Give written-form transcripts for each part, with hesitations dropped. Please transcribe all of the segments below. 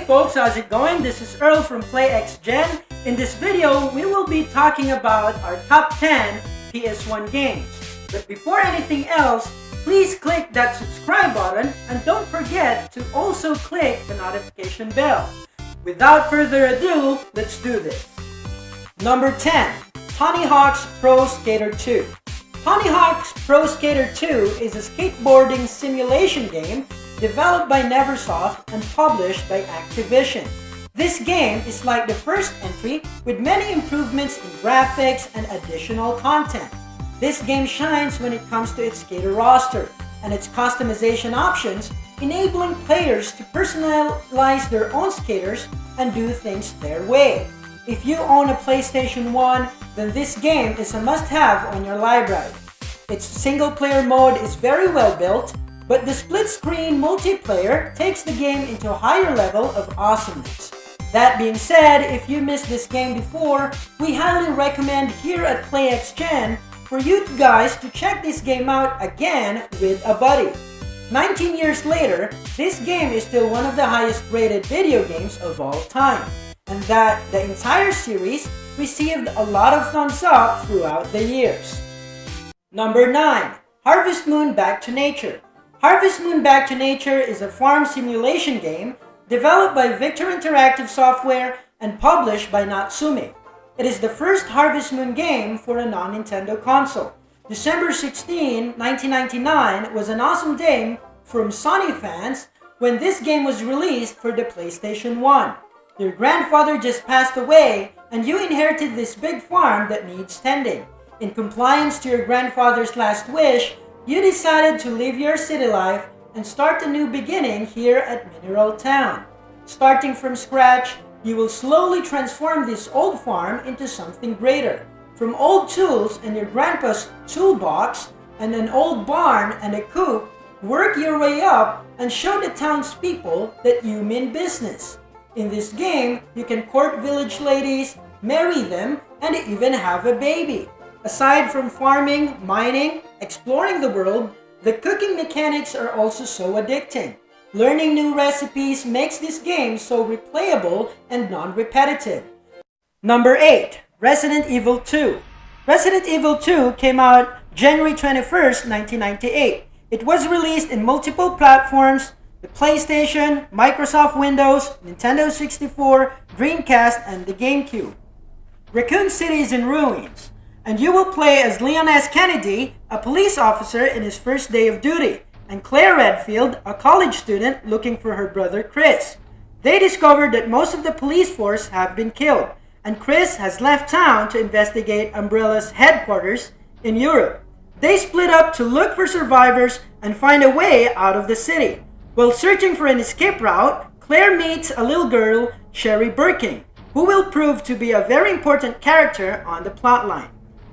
folks, how's it going? This is Earl from PlayXGen. In this video, we will be talking about our top 10 PS1 games. But before anything else, please click that subscribe button and don't forget to also click the notification bell. Without further ado, let's do this. Number 10. Tony Hawk's Pro Skater 2. Tony Hawk's Pro Skater 2 is a skateboarding simulation game developed by Neversoft and published by Activision. This game is like the first entry with many improvements in graphics and additional content. This game shines when it comes to its skater roster and its customization options, enabling players to personalize their own skaters and do things their way. If you own a PlayStation 1, then this game is a must-have on your library. Its single-player mode is very well built, but the split-screen multiplayer takes the game into a higher level of awesomeness. That being said, if you missed this game before, we highly recommend here at PlayXGen for you guys to check this game out again with a buddy. 19 years later, this game is still one of the highest rated video games of all time, and that the entire series received a lot of thumbs up throughout the years. Number 9. Harvest Moon Back to Nature. Harvest Moon Back to Nature is a farm simulation game developed by Victor Interactive Software and published by Natsume. It is the first Harvest Moon game for a non-Nintendo console. December 16, 1999 was an awesome day from Sony fans when this game was released for the PlayStation 1. Your grandfather just passed away and you inherited this big farm that needs tending. In compliance to your grandfather's last wish, you decided to live your city life and start a new beginning here at Mineral Town. Starting from scratch, you will slowly transform this old farm into something greater. From old tools and your grandpa's toolbox and an old barn and a coop, work your way up and show the townspeople that you mean business. In this game, you can court village ladies, marry them, and even have a baby. Aside from farming, mining, exploring the world, the cooking mechanics are also so addicting. Learning new recipes makes this game so replayable and non-repetitive. Number 8. Resident Evil 2. Resident Evil 2 came out January 21st, 1998. It was released in multiple platforms: the PlayStation, Microsoft Windows, Nintendo 64, Dreamcast, and the GameCube. Raccoon City is in ruins, and you will play as Leon S. Kennedy, a police officer in his first day of duty, and Claire Redfield, a college student looking for her brother Chris. They discovered that most of the police force have been killed, and Chris has left town to investigate Umbrella's headquarters in Europe. They split up to look for survivors and find a way out of the city. While searching for an escape route, Claire meets a little girl, Sherry Birkin, who will prove to be a very important character on the plotline.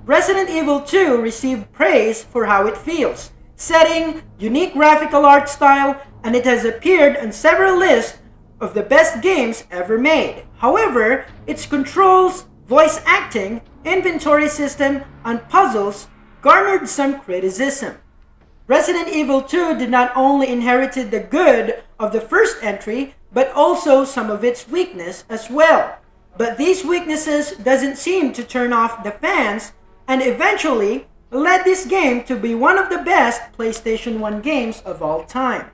Resident Evil 2 received praise for how it feels, setting, unique graphical art style, and it has appeared on several lists of the best games ever made. However, its controls, voice acting, inventory system, and puzzles garnered some criticism. Resident Evil 2 did not only inherited the good of the first entry, but also some of its weakness as well. But these weaknesses doesn't seem to turn off the fans, and eventually led this game to be one of the best PlayStation 1 games of all time.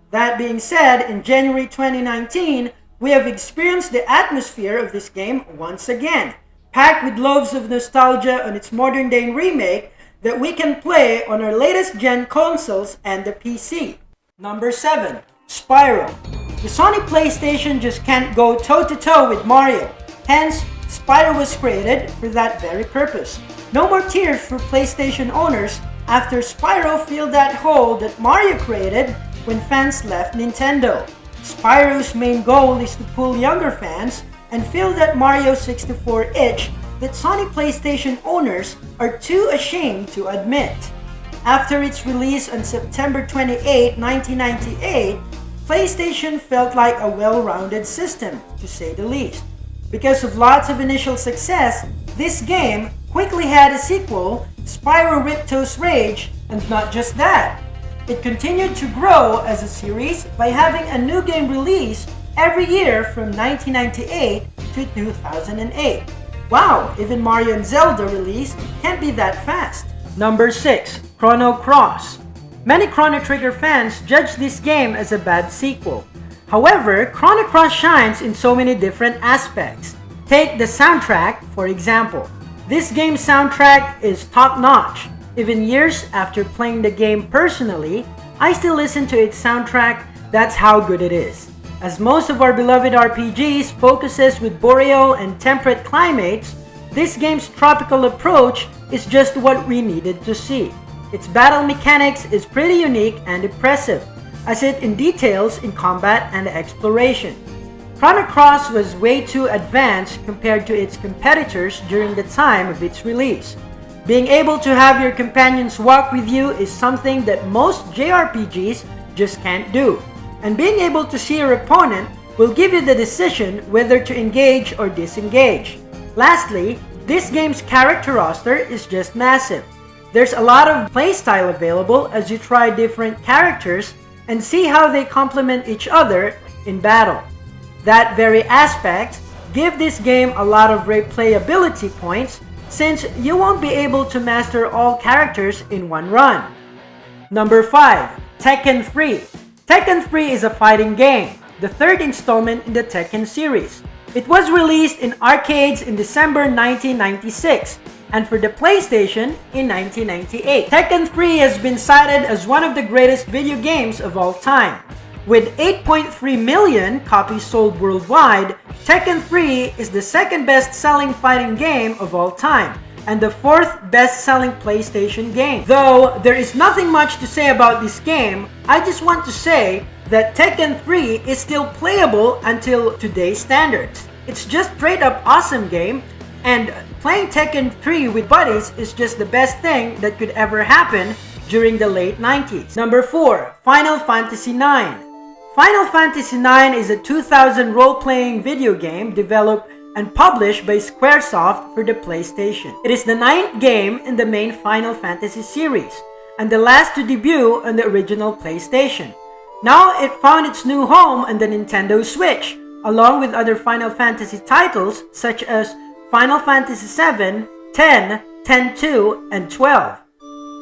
That being said, in January 2019, we have experienced the atmosphere of this game once again, packed with loads of nostalgia on its modern day remake that we can play on our latest gen consoles and the PC. Number 7. Spyro. The Sony PlayStation just can't go toe-to-toe with Mario. Hence, Spyro was created for that very purpose. No more tears for PlayStation owners after Spyro filled that hole that Mario created when fans left Nintendo. Spyro's main goal is to pull younger fans and fill that Mario 64 itch that Sony PlayStation owners are too ashamed to admit. After its release on September 28, 1998, PlayStation felt like a well-rounded system, to say the least. Because of lots of initial success, this game quickly had a sequel, Spyro Ripto's Rage, and not just that. It continued to grow as a series by having a new game release every year from 1998 to 2008. Wow, even Mario and Zelda release can't be that fast. Number 6. Chrono Cross. Many Chrono Trigger fans judge this game as a bad sequel. However, Chrono Cross shines in so many different aspects. Take the soundtrack, for example. This game's soundtrack is top-notch. Even years after playing the game personally, I still listen to its soundtrack. That's how good it is. As most of our beloved RPGs focuses with boreal and temperate climates, this game's tropical approach is just what we needed to see. Its battle mechanics is pretty unique and impressive, as it details in combat and exploration. Chrono Cross was way too advanced compared to its competitors during the time of its release. Being able to have your companions walk with you is something that most JRPGs just can't do. And being able to see your opponent will give you the decision whether to engage or disengage. Lastly, this game's character roster is just massive. There's a lot of playstyle available as you try different characters and see how they complement each other in battle. That very aspect give this game a lot of replayability points since you won't be able to master all characters in one run. Number 5. Tekken 3. Tekken 3 is a fighting game, the third installment in the Tekken series. It was released in arcades in December 1996 and for the PlayStation in 1998. Tekken 3 has been cited as one of the greatest video games of all time. With 8.3 million copies sold worldwide, Tekken 3 is the second best-selling fighting game of all time and the fourth best-selling PlayStation game. Though there is nothing much to say about this game, I just want to say that Tekken 3 is still playable until today's standards. It's just straight up awesome game, and playing Tekken 3 with buddies is just the best thing that could ever happen during the late 90s. Number 4. Final Fantasy IX. Final Fantasy IX is a 2000 role-playing video game developed and published by Squaresoft for the PlayStation. It is the 9th game in the main Final Fantasy series, and the last to debut on the original PlayStation. Now it found its new home on the Nintendo Switch, along with other Final Fantasy titles such as Final Fantasy VII, 10, 10-2, and 12.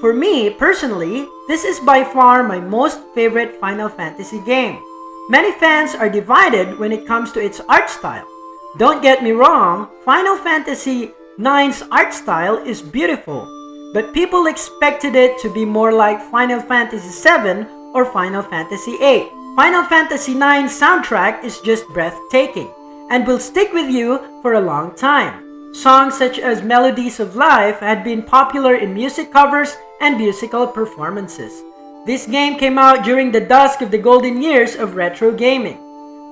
For me, personally, this is by far my most favorite Final Fantasy game. Many fans are divided when it comes to its art style. Don't get me wrong, Final Fantasy IX's art style is beautiful, but people expected it to be more like Final Fantasy VII or Final Fantasy VIII. Final Fantasy IX's soundtrack is just breathtaking and will stick with you for a long time. Songs such as Melodies of Life had been popular in music covers and musical performances. This game came out during the dusk of the golden years of retro gaming.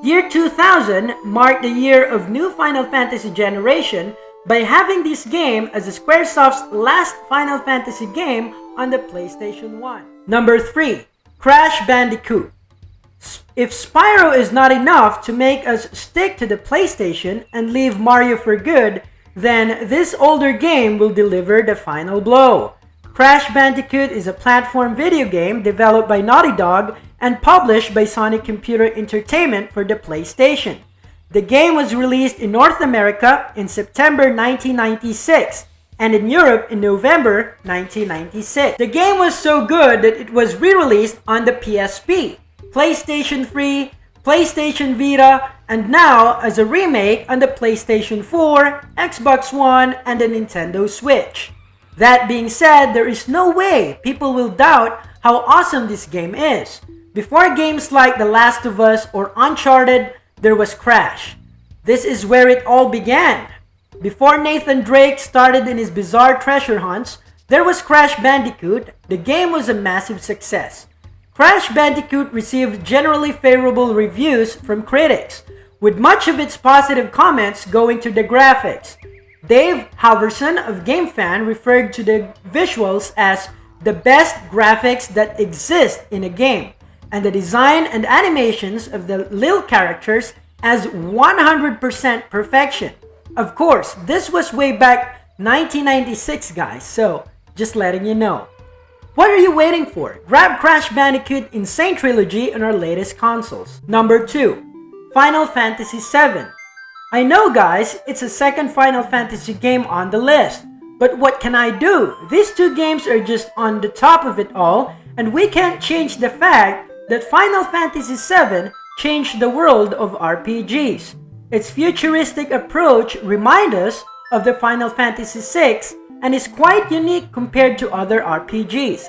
Year 2000 marked the year of new Final Fantasy generation by having this game as Squaresoft's last Final Fantasy game on the PlayStation 1. Number 3. Crash Bandicoot. If Spyro is not enough to make us stick to the PlayStation and leave Mario for good, then this older game will deliver the final blow. Crash Bandicoot is a platform video game developed by Naughty Dog and published by Sony Computer Entertainment for the PlayStation. The game was released in North America in September 1996 and in Europe in November 1996. The game was so good that it was re-released on the PSP, PlayStation 3, PlayStation Vita, and now as a remake on the PlayStation 4, Xbox One, and the Nintendo Switch. That being said, there is no way people will doubt how awesome this game is. Before games like The Last of Us or Uncharted, there was Crash. This is where it all began. Before Nathan Drake started in his bizarre treasure hunts, there was Crash Bandicoot. The game was a massive success. Crash Bandicoot received generally favorable reviews from critics, with much of its positive comments going to the graphics. Dave Halverson of GameFan referred to the visuals as the best graphics that exist in a game, and the design and animations of the little characters as 100% perfection. Of course, this was way back 1996, guys, so just letting you know. What are you waiting for? Grab Crash Bandicoot Insane Trilogy on our latest consoles. Number 2. Final Fantasy VII. I know guys, it's a second Final Fantasy game on the list, but what can I do? These two games are just on the top of it all, and we can't change the fact that Final Fantasy VII changed the world of RPGs. Its futuristic approach reminds us of the Final Fantasy VI and is quite unique compared to other RPGs.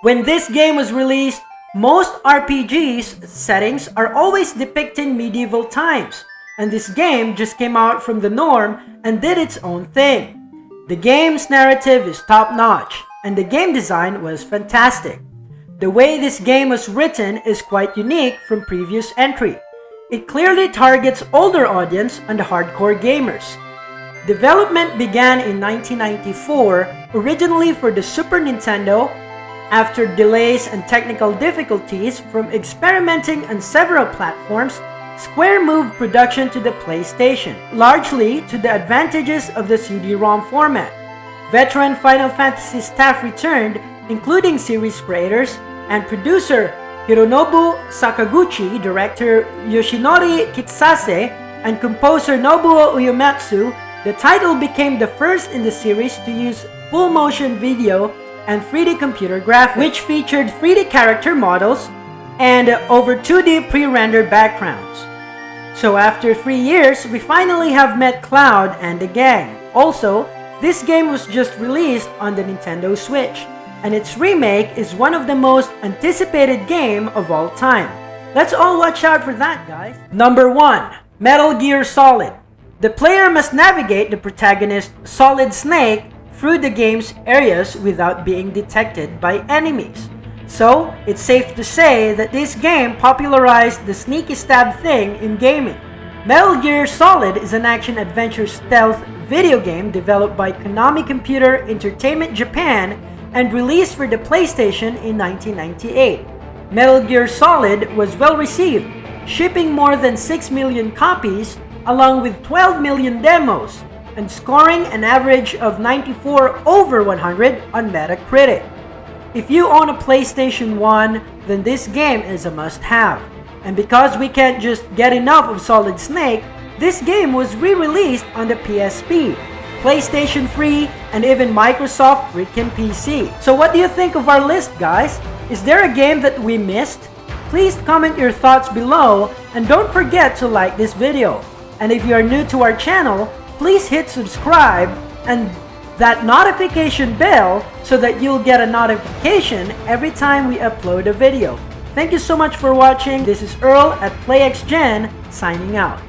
When this game was released, most RPGs settings are always depicting medieval times, and this game just came out from the norm and did its own thing. The game's narrative is top-notch, and the game design was fantastic. The way this game was written is quite unique from previous entry. It clearly targets older audience and hardcore gamers. Development began in 1994, originally for the Super Nintendo. After delays and technical difficulties from experimenting on several platforms, Square moved production to the PlayStation, largely to the advantages of the CD-ROM format. Veteran Final Fantasy staff returned, including series creators and producer Hironobu Sakaguchi, director Yoshinori Kitsase, and composer Nobuo Uematsu. The title became the first in the series to use full motion video and 3D computer graphics, which featured 3D character models and over 2D pre-rendered backgrounds. So after 3 years, we finally have met Cloud and the gang. Also, this game was just released on the Nintendo Switch, and its remake is one of the most anticipated game of all time. Let's all watch out for that, guys. Number 1. Metal Gear Solid. The player must navigate the protagonist Solid Snake through the game's areas without being detected by enemies. So, it's safe to say that this game popularized the sneaky stab thing in gaming. Metal Gear Solid is an action-adventure stealth video game developed by Konami Computer Entertainment Japan and released for the PlayStation in 1998. Metal Gear Solid was well received, shipping more than 6 million copies along with 12 million demos, and scoring an average of 94 over 100 on Metacritic. If you own a PlayStation 1, then this game is a must-have. And because we can't just get enough of Solid Snake, this game was re-released on the PSP, PlayStation 3, and even Microsoft freaking PC. So what do you think of our list, guys? Is there a game that we missed? Please comment your thoughts below, and don't forget to like this video. And if you are new to our channel, please hit subscribe and that notification bell so that you'll get a notification every time we upload a video. Thank you so much for watching. This is Earl at PlayXGen signing out.